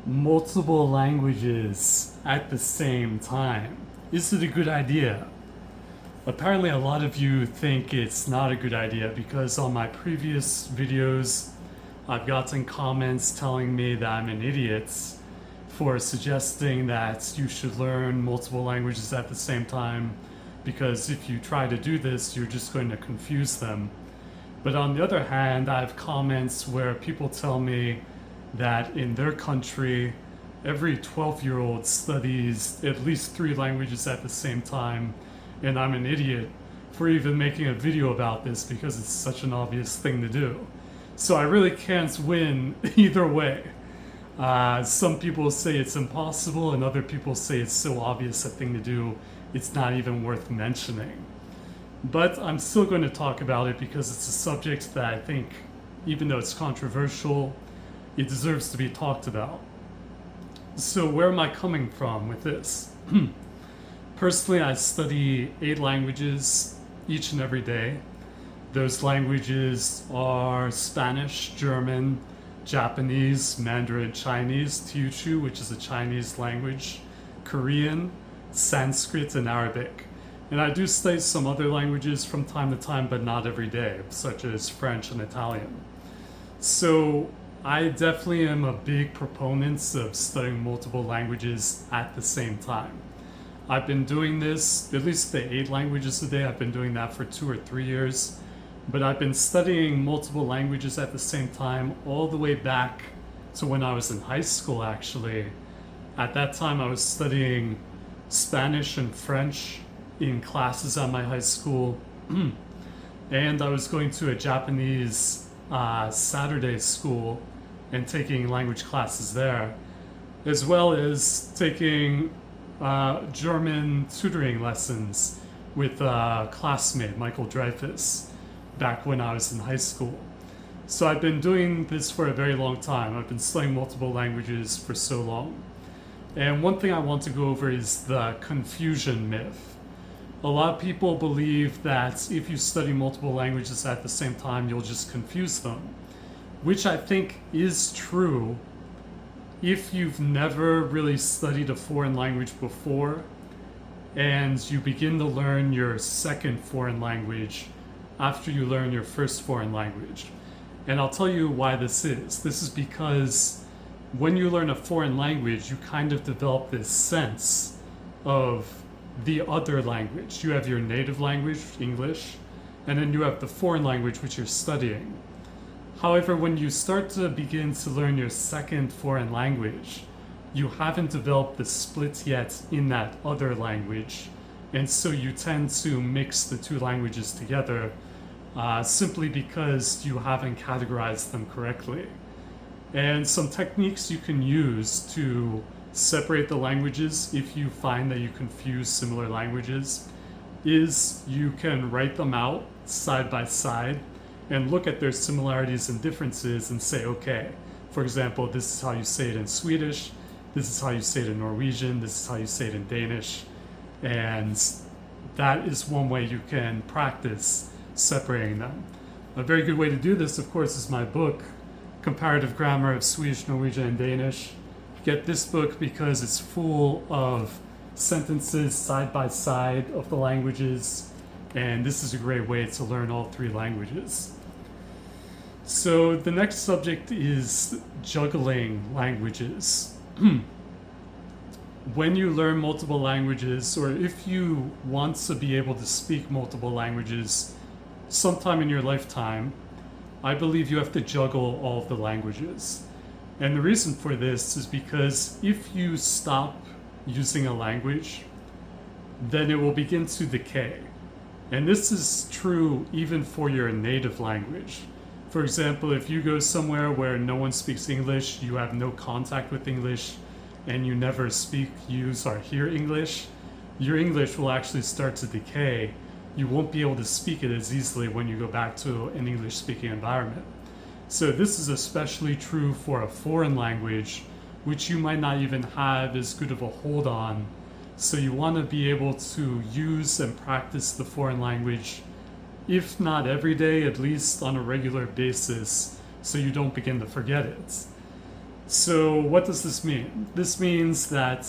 Multiple languages at the same time. Is it a good idea? Apparently, a lot of you think it's not a good idea because on my previous videos, I've gotten comments telling me that I'm an idiot for suggesting that you should learn multiple languages at the same time because if you try to do this, you're just going to confuse them. But on the other hand, I have comments where people tell me that in their country, every 12-year-old studies at least 3 languages at the same time, and I'm an idiot for even making a video about this because it's such an obvious thing to do. So I really can't win either way. Some people say it's impossible, and other people say it's so obvious a thing to do, it's not even worth mentioning. But I'm still going to talk about it because it's a subject that I think, even though it's controversial, it deserves to be talked about. So where am I coming from with this? Personally, I study 8 languages each and every day. Those languages are Spanish, German, Japanese, Mandarin Chinese, Teochew, which is a Chinese language, Korean, Sanskrit, and Arabic. And I do study some other languages from time to time, but not every day, such as French and Italian. So I definitely am a big proponent of studying multiple languages at the same time. I've been doing this, at least the 8 languages a day, I've been doing that for 2 or 3 years. But I've been studying multiple languages at the same time all the way back to when I was in high school, actually. At that time, I was studying Spanish and French in classes at my high school. And I was going to a Japanese Saturday school and taking language classes there, as well as taking German tutoring lessons with a classmate, Michael Dreyfus, back when I was in high school. So I've been doing this for a very long time. I've been studying multiple languages for so long. And one thing I want to go over is the confusion myth. A lot of people believe that if you study multiple languages at the same time, you'll just confuse them, which I think is true if you've never really studied a foreign language before and you begin to learn your second foreign language after you learn your first foreign language. And I'll tell you why this is. This is because when you learn a foreign language, you kind of develop this sense of the other language. You have your native language, English, and then you have the foreign language which you're studying. However, when you start to begin to learn your second foreign language, you haven't developed the split yet in that other language, and so you tend to mix the 2 languages together simply because you haven't categorized them correctly. And some techniques you can use to separate the languages if you find that you confuse similar languages is you can write them out side by side and look at their similarities and differences and say, okay, for example, this is how you say it in Swedish, this is how you say it in Norwegian, this is how you say it in Danish, and that is one way you can practice separating them. A very good way to do this, of course, is my book, Comparative Grammar of Swedish, Norwegian, and Danish. Get this book because it's full of sentences side by side of the languages, and this is a great way to learn all 3 languages. So the next subject is juggling languages. When you learn multiple languages, or if you want to be able to speak multiple languages sometime in your lifetime, I believe you have to juggle all of the languages. And the reason for this is because if you stop using a language, then it will begin to decay. And this is true even for your native language. For example, if you go somewhere where no one speaks English, you have no contact with English, and you never speak, use, or hear English, your English will actually start to decay. You won't be able to speak it as easily when you go back to an English-speaking environment. So this is especially true for a foreign language, which you might not even have as good of a hold on. So you want to be able to use and practice the foreign language, if not every day, at least on a regular basis, so you don't begin to forget it. So what does this mean? This means that,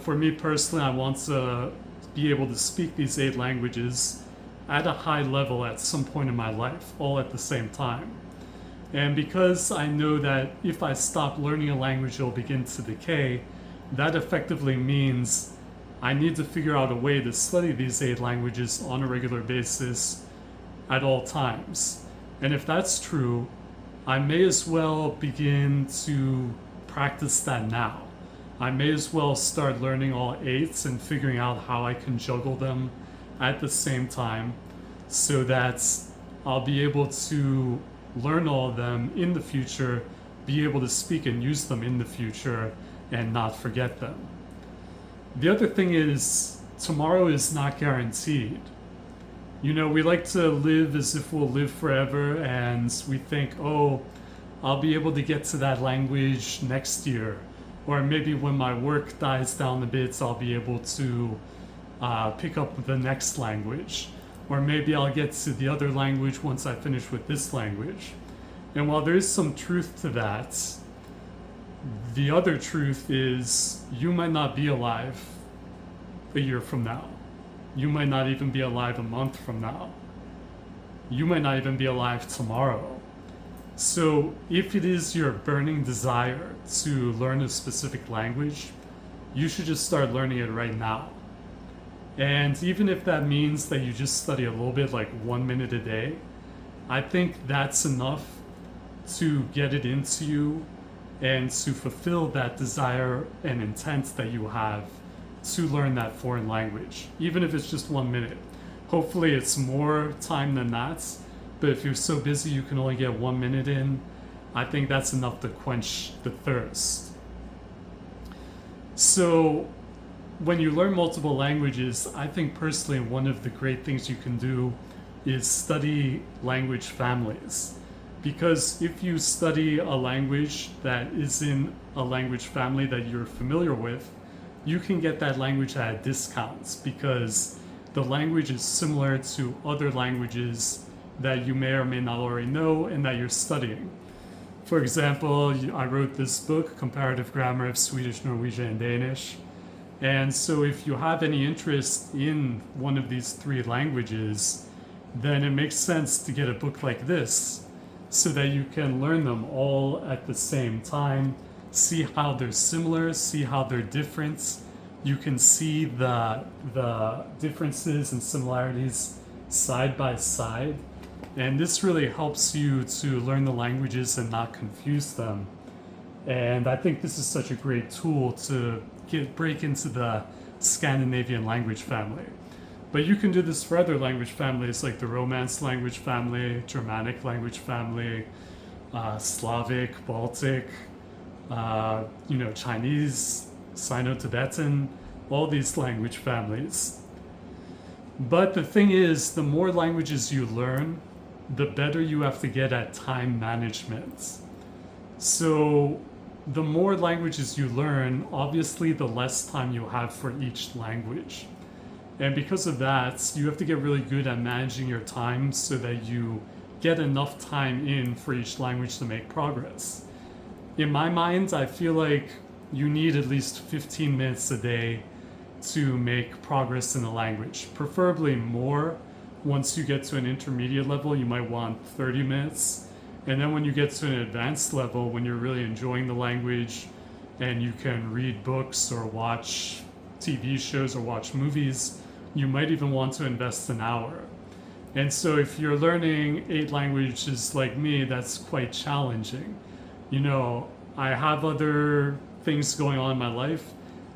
for me personally, I want to be able to speak these 8 languages at a high level at some point in my life, all at the same time. And because I know that if I stop learning a language, it'll begin to decay, that effectively means I need to figure out a way to study these 8 languages on a regular basis at all times. And if that's true, I may as well begin to practice that now. I may as well start learning all 8s and figuring out how I can juggle them at the same time so that I'll be able to learn all of them in the future, be able to speak and use them in the future, and not forget them. The other thing is, tomorrow is not guaranteed. We like to live as if we'll live forever, and we think, oh, I'll be able to get to that language next year. Or maybe when my work dies down a bit, I'll be able to pick up the next language. Or maybe I'll get to the other language once I finish with this language. And while there is some truth to that, the other truth is you might not be alive a year from now. You might not even be alive a month from now. You might not even be alive tomorrow. So if it is your burning desire to learn a specific language, you should just start learning it right now. And even if that means that you just study a little bit, like 1 minute a day, I think that's enough to get it into you and to fulfill that desire and intent that you have to learn that foreign language, even if it's just 1 minute. Hopefully it's more time than that, but if you're so busy you can only get 1 minute in, I think that's enough to quench the thirst. So when you learn multiple languages, I think personally one of the great things you can do is study language families. Because if you study a language that is in a language family that you're familiar with, you can get that language at a discount because the language is similar to other languages that you may or may not already know and that you're studying. For example, I wrote this book, Comparative Grammar of Swedish, Norwegian, and Danish. And so if you have any interest in one of these 3 languages, then it makes sense to get a book like this so that you can learn them all at the same time, see how they're similar, see how they're different. You can see the differences and similarities side by side. And this really helps you to learn the languages and not confuse them. And I think this is such a great tool to break into the Scandinavian language family. But you can do this for other language families like the Romance language family, Germanic language family, Slavic, Baltic, Chinese, Sino-Tibetan, all these language families. But the thing is, the more languages you learn, the better you have to get at time management. So the more languages you learn, obviously the less time you have for each language. And because of that, you have to get really good at managing your time so that you get enough time in for each language to make progress. In my mind, I feel like you need at least 15 minutes a day to make progress in a language, preferably more. Once you get to an intermediate level, you might want 30 minutes. And then when you get to an advanced level, when you're really enjoying the language and you can read books or watch TV shows or watch movies, you might even want to invest an hour. And so if you're learning 8 languages like me, that's quite challenging. I have other things going on in my life.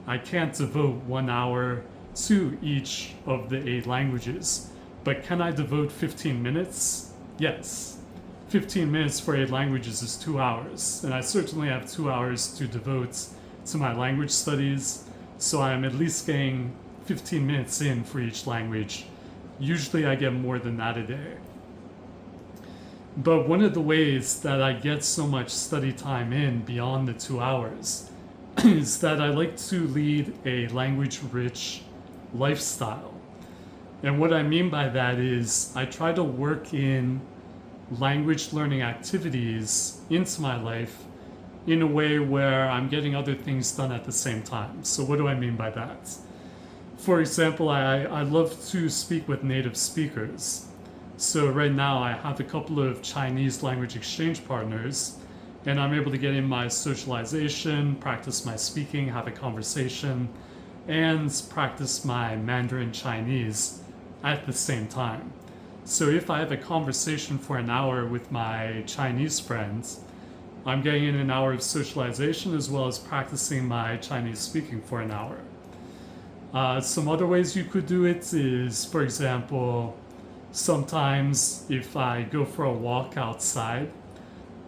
I can't devote 1 hour to each of the 8 languages. But can I devote 15 minutes? Yes. 15 minutes for 8 languages is 2 hours. And I certainly have 2 hours to devote to my language studies. So I'm at least getting 15 minutes in for each language. Usually I get more than that a day. But one of the ways that I get so much study time in beyond the 2 hours is that I like to lead a language-rich lifestyle. And what I mean by that is I try to work in language learning activities into my life in a way where I'm getting other things done at the same time. So what do I mean by that? For example, I love to speak with native speakers. So right now I have a couple of Chinese language exchange partners, and I'm able to get in my socialization, practice my speaking, have a conversation, and practice my Mandarin Chinese at the same time. So if I have a conversation for an hour with my Chinese friends, I'm getting in an hour of socialization as well as practicing my Chinese speaking for an hour. Some other ways you could do it is, for example, sometimes if I go for a walk outside,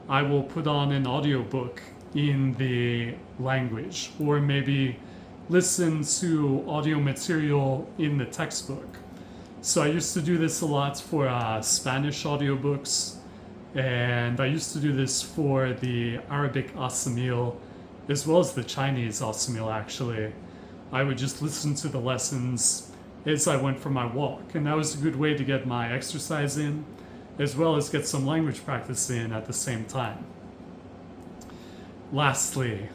I will put on an audiobook in the language, or maybe listen to audio material in the textbook. So I used to do this a lot for Spanish audiobooks, and I used to do this for the Arabic Asamil, as well as the Chinese Asamil actually. I would just listen to the lessons as I went for my walk, and that was a good way to get my exercise in, as well as get some language practice in at the same time. Lastly,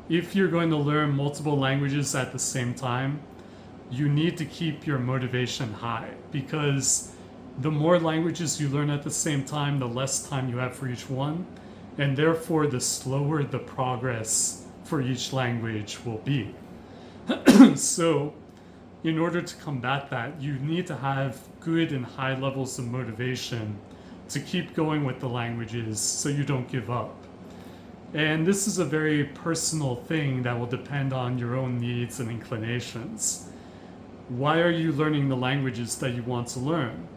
if you're going to learn multiple languages at the same time, you need to keep your motivation high, because the more languages you learn at the same time, the less time you have for each one, and therefore the slower the progress for each language will be. So, in order to combat that, you need to have good and high levels of motivation to keep going with the languages so you don't give up. And this is a very personal thing that will depend on your own needs and inclinations. Why are you learning the languages that you want to learn?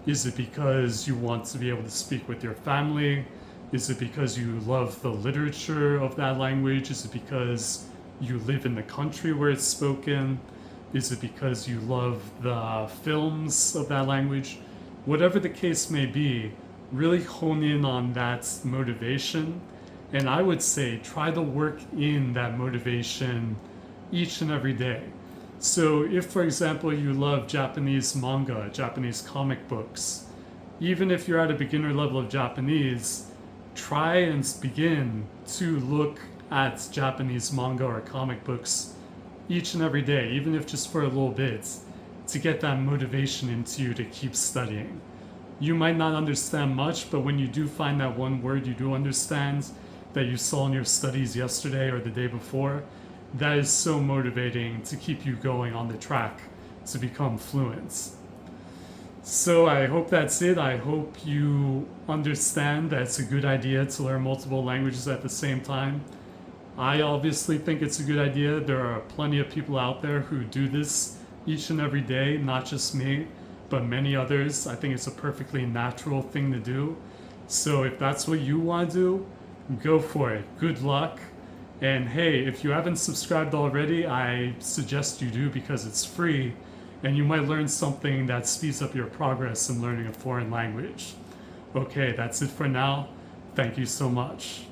Is it because you want to be able to speak with your family? Is it because you love the literature of that language? Is it because you live in the country where it's spoken? Is it because you love the films of that language? Whatever the case may be, really hone in on that motivation. And I would say try to work in that motivation each and every day. So if, for example, you love Japanese manga, Japanese comic books, even if you're at a beginner level of Japanese, try and begin to look at Japanese manga or comic books each and every day, even if just for a little bit, to get that motivation into you to keep studying. You might not understand much, but when you do find that one word you do understand that you saw in your studies yesterday or the day before, that is so motivating to keep you going on the track to become fluent. So I hope that's it. I hope you understand that it's a good idea to learn multiple languages at the same time. I obviously think it's a good idea. There are plenty of people out there who do this each and every day, not just me, but many others. I think it's a perfectly natural thing to do. So if that's what you want to do, go for it. Good luck. And hey, if you haven't subscribed already, I suggest you do because it's free and you might learn something that speeds up your progress in learning a foreign language. Okay, that's it for now. Thank you so much.